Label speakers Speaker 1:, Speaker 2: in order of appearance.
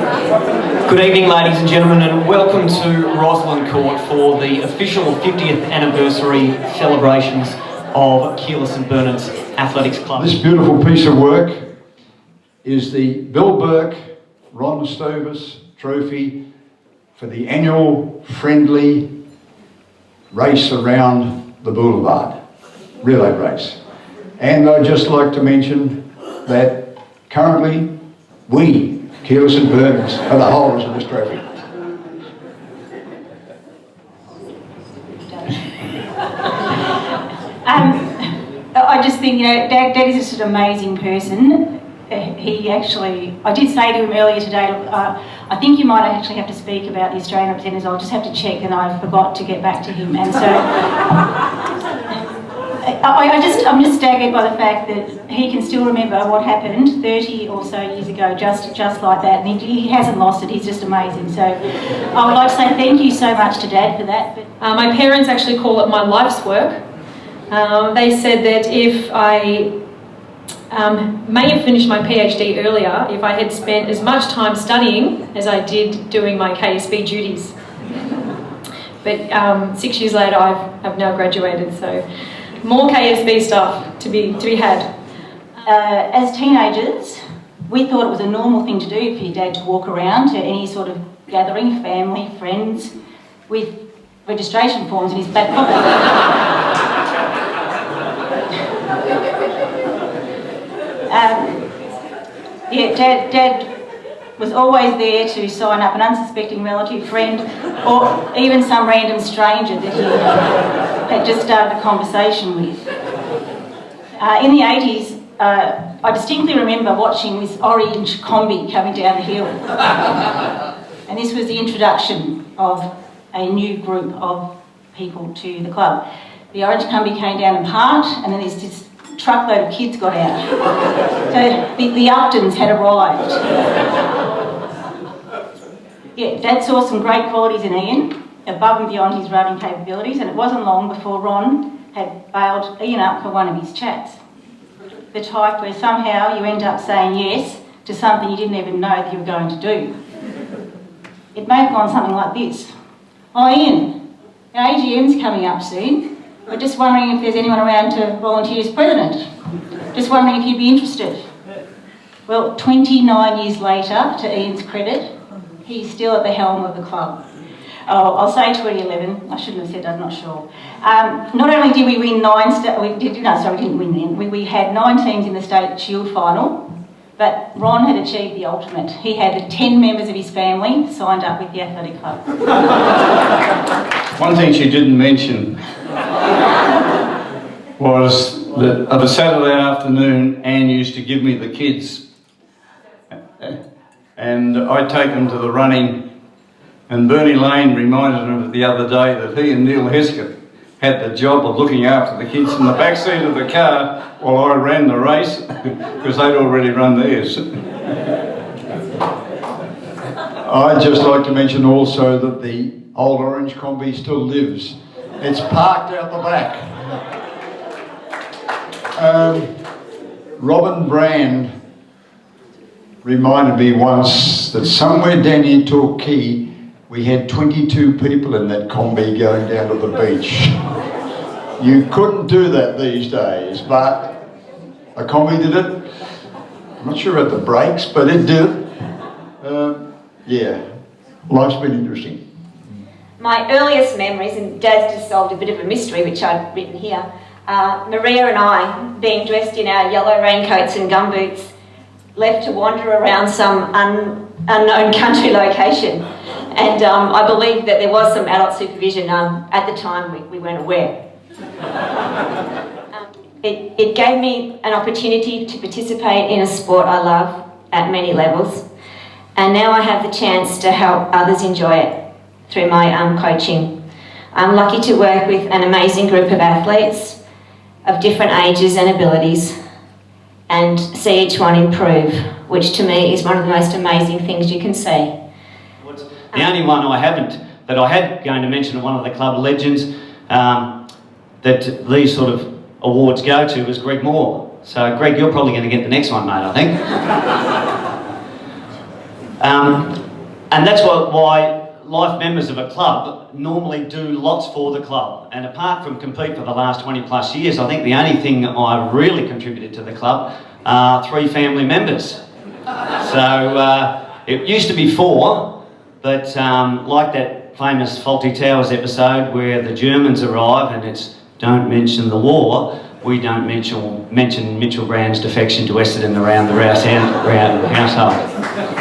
Speaker 1: Good evening, ladies and gentlemen, and welcome to Roslyn Court for the official 50th anniversary celebrations of Keilor St Bernard's Athletics Club.
Speaker 2: This beautiful piece of work is the Bill Burke Ron Stovis Trophy for the annual friendly race around the boulevard, relay race. And I'd just like to mention that currently we, Keilor St Bernard's, are the holders of this trophy.
Speaker 3: I just think, you know, Dad is just an amazing person. He actually, I did say to him earlier today, look, I think you might actually have to speak about the Australian representatives. I'll just have to check, and I forgot to get back to him. And so I'm just staggered by the fact that he can still remember what happened 30 or so years ago, just like that, and he hasn't lost it. He's just amazing. So I would like to say thank you so much to Dad for that.
Speaker 4: My parents actually call it my life's work. They said that if I may have finished my PhD earlier if I had spent as much time studying as I did doing my KSB duties. But 6 years later, I've now graduated, so more KSB stuff to be had.
Speaker 3: As teenagers, we thought it was a normal thing to do for your dad to walk around to any sort of gathering, family, friends, with registration forms in his back pocket. Dad was always there to sign up an unsuspecting relative, friend, or even some random stranger that he had just started a conversation with. In the 80s, I distinctly remember watching this orange combi coming down the hill. And this was the introduction of a new group of people to the club. The orange combi came down and parked, and then there's this truckload of kids got out. So the Uptons had arrived. Yeah, Dad saw some great qualities in Ian, above and beyond his running capabilities, and it wasn't long before Ron had bailed Ian up for one of his chats. The type where somehow you end up saying yes to something you didn't even know that you were going to do. It may have gone something like this. Oh, Ian, our AGM's coming up soon. We're just wondering if there's anyone around to volunteer as president. Just wondering if you'd be interested. Well, 29 years later, to Ian's credit, he's still at the helm of the club. Oh, I'll say 2011. I shouldn't have said that, I'm not sure. Not only did we win we didn't win then. We had 9 teams in the State Shield final, but Ron had achieved the ultimate. He had 10 members of his family signed up with the athletic club.
Speaker 5: One thing she didn't mention was that of a Saturday afternoon, Anne used to give me the kids, and I'd take them to the running, and Bernie Lane reminded him the other day that he and Neil Heskett had the job of looking after the kids in the back seat of the car while I ran the race, because they'd already run theirs.
Speaker 2: I'd just like to mention also that the old orange combi still lives. It's parked out the back. Robin Brand reminded me once that somewhere down in Torquay we had 22 people in that combi going down to the beach. You couldn't do that these days, but a combi did it. I'm not sure about the brakes, but it did. Yeah, life's been interesting.
Speaker 6: My earliest memories, and Dad's just solved a bit of a mystery which I've written here, Maria and I, being dressed in our yellow raincoats and gumboots, left to wander around some unknown country location. And I believe that there was some adult supervision. At the time, we weren't aware. It gave me an opportunity to participate in a sport I love at many levels. And now I have the chance to help others enjoy it through my coaching. I'm lucky to work with an amazing group of athletes of different ages and abilities and see each one improve, which to me is one of the most amazing things you can see.
Speaker 1: The only one I haven't, that I had going to mention one of the club legends that these sort of awards go to was Greg Moore. So Greg, you're probably going to get the next one, mate, I think. And that's why life members of a club normally do lots for the club. And apart from compete for the last 20 plus years, I think the only thing I've really contributed to the club are 3 family members. So it used to be 4, but like that famous Faulty Towers episode where the Germans arrive and it's don't mention the war, we don't mention Mitchell Brown's defection to Essendon around the Rouse household.